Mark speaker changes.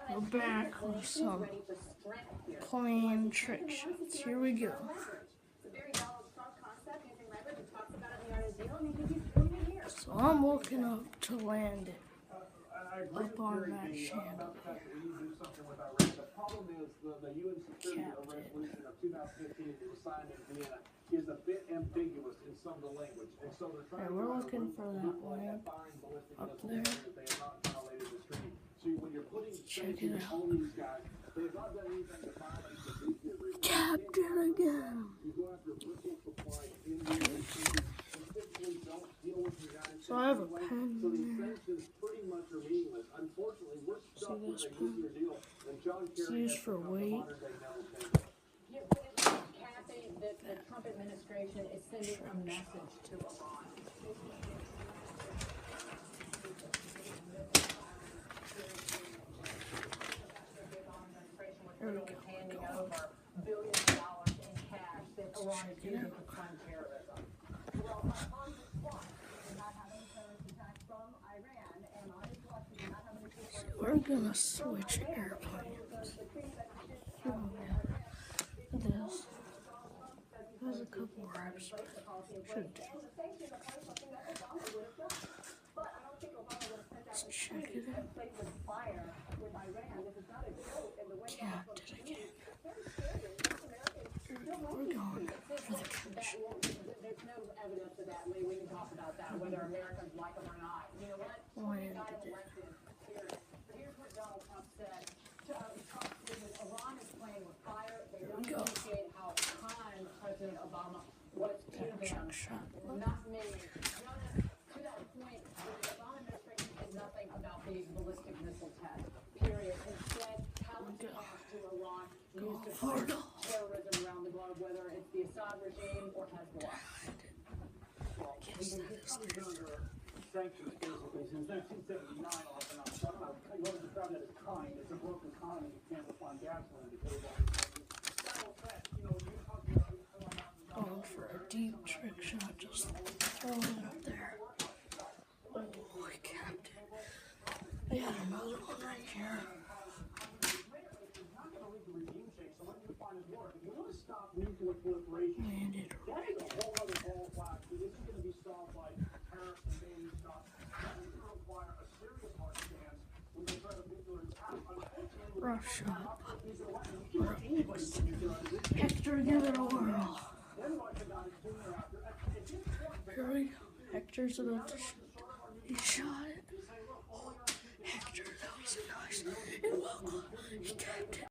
Speaker 1: We're back with some playing trick shots. Here we go. So I'm looking up to land it up on that chandelier. Is a bit ambiguous in some of the language, and so they're trying. We're looking for that lamp up there. So when you're putting check it out. They've not done anything to violate the nuclear agreement. Captain again. So I have a pen. So these sanctions pretty much are meaningless. Unfortunately, we're stuck with a nuclear deal. It's used for weight.
Speaker 2: The Trump administration is sending a message to Iran.
Speaker 1: There we go.
Speaker 2: Handing over billions of dollars in cash that Iran is using to fund terrorism. Well, on the spot, not having terrorist attacks from Iran, and on his watch, not having a people.
Speaker 1: We're gonna switch airplanes. Oh, yeah. Look at this. There's a couple reps. Should do. Let's check it out. Capped it again. We're going for the trench.
Speaker 2: There's no evidence of that, Lee. We can talk about that, whether Americans like them or not. You know what?
Speaker 1: Landed it.
Speaker 2: But here's what Donald Trump said. Iran is playing with fire. They don't appreciate how kind President Obama was to them. Not many. To that point, the Obama administration said nothing about these ballistic missile tests. Period. Instead, Palestinians to Iran used to fight terrorism around the globe, whether it's the Assad regime or Hezbollah.
Speaker 3: Sanctions basically since 1979 off and on. You always describe that as kind. It's a broken economy. You can't refine gasoline because of all these
Speaker 1: Going for a deep trick shot, just throw it up there. Oh, we capped it. I got another one right here. Landed right. Rough shot. Hector, give it a whirl. Here we go. Hector's about to shoot. He shot it. Oh, Hector, that was nice. And well, he tapped it.